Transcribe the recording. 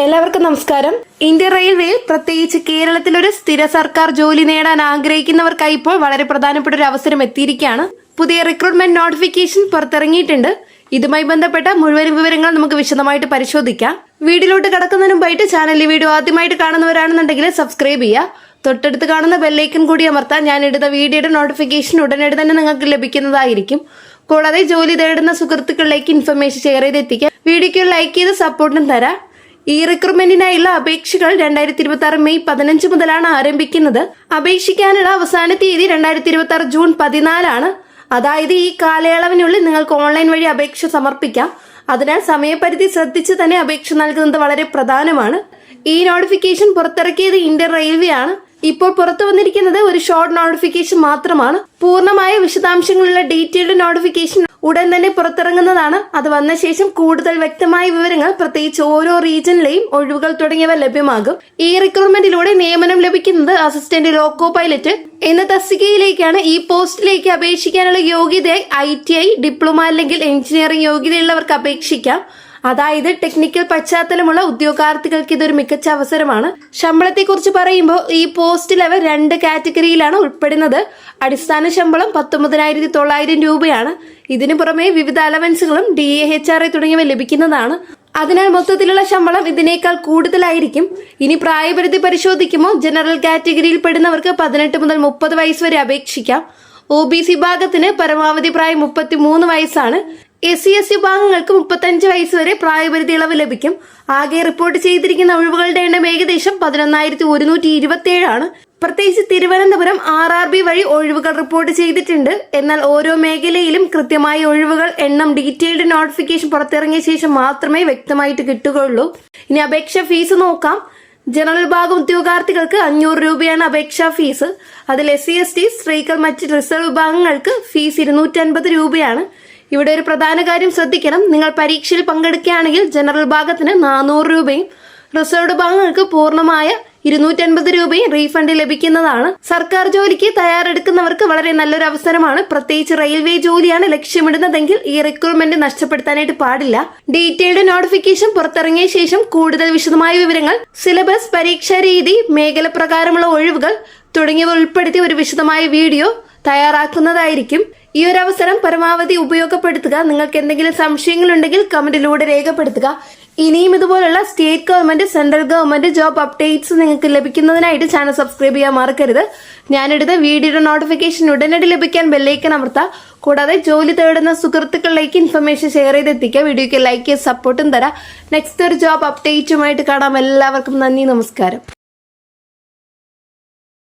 എല്ലാവർക്കും നമസ്കാരം. ഇന്ത്യൻ റെയിൽവേയിൽ പ്രത്യേകിച്ച് കേരളത്തിലൊരു സ്ഥിര സർക്കാർ ജോലി നേടാൻ ആഗ്രഹിക്കുന്നവർക്കായി ഇപ്പോൾ വളരെ പ്രധാനപ്പെട്ട ഒരു അവസരം എത്തിയിരിക്കുകയാണ്. പുതിയ റിക്രൂട്ട്മെന്റ് നോട്ടിഫിക്കേഷൻ പുറത്തിറങ്ങിയിട്ടുണ്ട്. ഇതുമായി ബന്ധപ്പെട്ട മുഴുവൻ വിവരങ്ങൾ നമുക്ക് വിശദമായിട്ട് പരിശോധിക്കാം. വീഡിയോയിലോട്ട് കടക്കുന്നതിന് മുമ്പായിട്ട് ചാനലിൽ വീഡിയോ ആദ്യമായിട്ട് കാണുന്നവരാണെന്നുണ്ടെങ്കിൽ സബ്സ്ക്രൈബ് ചെയ്യുക. തൊട്ടടുത്ത് കാണുന്ന ബെല്ലൈക്കൺ കൂടി അമർത്താൻ ഞാൻ ഇടുന്ന വീഡിയോയുടെ നോട്ടിഫിക്കേഷൻ ഉടനടി തന്നെ നിങ്ങൾക്ക് ലഭിക്കുന്നതായിരിക്കും. കൂടാതെ ജോലി തേടുന്ന സുഹൃത്തുക്കളിലേക്ക് ഇൻഫർമേഷൻ ഷെയർ ചെയ്ത് എത്തിക്കാം. വീഡിയോയ്ക്ക് ലൈക്ക് ചെയ്ത് സപ്പോർട്ടും തരാം. ഈ റിക്രൂട്ട്മെന്റിനായുള്ള അപേക്ഷകൾ 2026 മെയ് 15 മുതലാണ് ആരംഭിക്കുന്നത്. അപേക്ഷിക്കാനുള്ള അവസാന തീയതി 2026 ജൂൺ 14 അതായത് ഈ കാലയളവിനുള്ളിൽ നിങ്ങൾക്ക് ഓൺലൈൻ വഴി അപേക്ഷ സമർപ്പിക്കാം. അതിനാൽ സമയപരിധി ശ്രദ്ധിച്ച് തന്നെ അപേക്ഷ നൽകുന്നത് വളരെ പ്രധാനമാണ്. ഈ നോട്ടിഫിക്കേഷൻ പുറത്തിറക്കിയത് ഇന്ത്യൻ റെയിൽവേ ആണ്. ഇപ്പോൾ പുറത്തു വന്നിരിക്കുന്നത് ഒരു ഷോർട്ട് നോട്ടിഫിക്കേഷൻ മാത്രമാണ്. പൂർണ്ണമായ വിശദാംശങ്ങളുള്ള ഡീറ്റെയിൽഡ് നോട്ടിഫിക്കേഷൻ ഉടൻ തന്നെ പുറത്തിറങ്ങുന്നതാണ്. അത് വന്ന ശേഷം കൂടുതൽ വ്യക്തമായ വിവരങ്ങൾ, പ്രത്യേകിച്ച് ഓരോ റീജിയനിലെയും ഒഴിവുകൾ തുടങ്ങിയവ ലഭ്യമാകും. ഈ റിക്രൂട്ട്മെന്റിലൂടെ നിയമനം ലഭിക്കുന്നത് അസിസ്റ്റന്റ് ലോക്കോ പൈലറ്റ് എന്ന തസ്തികയിലേക്കാണ്. ഈ പോസ്റ്റിലേക്ക് അപേക്ഷിക്കാനുള്ള യോഗ്യതയായി ITI, ഡിപ്ലോമ അല്ലെങ്കിൽ എഞ്ചിനീയറിംഗ് യോഗ്യതയുള്ളവർക്ക് അപേക്ഷിക്കാം. അതായത് ടെക്നിക്കൽ പശ്ചാത്തലമുള്ള ഉദ്യോഗാർത്ഥികൾക്ക് ഇതൊരു മികച്ച അവസരമാണ്. ശമ്പളത്തെ കുറിച്ച് പറയുമ്പോൾ ഈ പോസ്റ്റ് ലെവൽ 2 കാറ്റഗറിയിലാണ് ഉൾപ്പെടുന്നത്. അടിസ്ഥാന ശമ്പളം 19,900 രൂപയാണ്. ഇതിനു പുറമെ വിവിധ അലവൻസുകളും DAHRA തുടങ്ങിയവ ലഭിക്കുന്നതാണ്. അതിനാൽ മൊത്തത്തിലുള്ള ശമ്പളം ഇതിനേക്കാൾ കൂടുതലായിരിക്കും. ഇനി പ്രായപരിധി പരിശോധിക്കുമ്പോൾ ജനറൽ കാറ്റഗറിയിൽ പെടുന്നവർക്ക് 18 മുതൽ 30 വയസ്സ് വരെ അപേക്ഷിക്കാം. OBC വിഭാഗത്തിന് പരമാവധി പ്രായം 33 വയസ്സാണ്. SC/ST വിഭാഗങ്ങൾക്ക് 35 വയസ്സ് വരെ പ്രായപരിധി ഇളവ് ലഭിക്കും. ആകെ റിപ്പോർട്ട് ചെയ്തിരിക്കുന്ന ഒഴിവുകളുടെ എണ്ണം ഏകദേശം 11,127 പ്രത്യേകിച്ച് തിരുവനന്തപുരം RRB വഴി ഒഴിവുകൾ റിപ്പോർട്ട് ചെയ്തിട്ടുണ്ട്. എന്നാൽ ഓരോ മേഖലയിലും കൃത്യമായ ഒഴിവുകൾ എണ്ണം ഡീറ്റെയിൽഡ് നോട്ടിഫിക്കേഷൻ പുറത്തിറങ്ങിയ ശേഷം മാത്രമേ വ്യക്തമായിട്ട് കിട്ടുകയുള്ളൂ. ഇനി അപേക്ഷ ഫീസ് നോക്കാം. ജനറൽ വിഭാഗം ഉദ്യോഗാർത്ഥികൾക്ക് 500 രൂപയാണ് അപേക്ഷാ ഫീസ്. അതിൽ SC/ST, സ്ത്രീകൾ, മറ്റ് റിസർവ് വിഭാഗങ്ങൾക്ക് ഫീസ് 250 രൂപയാണ്. ഇവിടെ ഒരു പ്രധാന കാര്യം ശ്രദ്ധിക്കണം. നിങ്ങൾ പരീക്ഷയിൽ പങ്കെടുക്കുകയാണെങ്കിൽ ജനറൽ വിഭാഗത്തിന് 400 രൂപയും റിസർവ്ഡ് വിഭാഗങ്ങൾക്ക് പൂർണ്ണമായ 250 രൂപയും റീഫണ്ട് ലഭിക്കുന്നതാണ്. സർക്കാർ ജോലിക്ക് തയ്യാറെടുക്കുന്നവർക്ക് വളരെ നല്ലൊരു അവസരമാണ്. പ്രത്യേകിച്ച് റെയിൽവേ ജോലിയാണ് ലക്ഷ്യമിടുന്നതെങ്കിൽ ഈ റിക്രൂട്ട്മെന്റ് നഷ്ടപ്പെടുത്താനായിട്ട് പാടില്ല. ഡീറ്റെയിൽഡ് നോട്ടിഫിക്കേഷൻ പുറത്തിറങ്ങിയ ശേഷം കൂടുതൽ വിശദമായ വിവരങ്ങൾ, സിലബസ്, പരീക്ഷാ രീതി, മേഖല പ്രകാരമുള്ള ഒഴിവുകൾ തുടങ്ങിയവ ഉൾപ്പെടുത്തി ഒരു വിശദമായ വീഡിയോ തയ്യാറാക്കുന്നതായിരിക്കും. ഈ ഒരു അവസരം പരമാവധി ഉപയോഗപ്പെടുത്തുക. നിങ്ങൾക്ക് എന്തെങ്കിലും സംശയങ്ങളുണ്ടെങ്കിൽ കമന്റിലൂടെ രേഖപ്പെടുത്തുക. ഇനിയും ഇതുപോലുള്ള state government, central government job updates നിങ്ങൾക്ക് ലഭിക്കുന്നതിനായിട്ട് ചാനൽ സബ്സ്ക്രൈബ് ചെയ്യാൻ മറക്കരുത്. ഞാനെടുത്ത വീഡിയോയുടെ നോട്ടിഫിക്കേഷൻ ഉടനടി ലഭിക്കാൻ ബെല്ലൈക്കൺ അമർത്താം. കൂടാതെ ജോലി തേടുന്ന സുഹൃത്തുക്കളിലേക്ക് ഇൻഫർമേഷൻ ഷെയർ ചെയ്തെത്തിക്കുക. വീഡിയോയ്ക്ക് ലൈക്ക് ചെയ്ത് സപ്പോർട്ടും തരാം. നെക്സ്റ്റ് ഒരു ജോബ് അപ്ഡേറ്റുമായിട്ട് കാണാം. എല്ലാവർക്കും നന്ദി, നമസ്കാരം.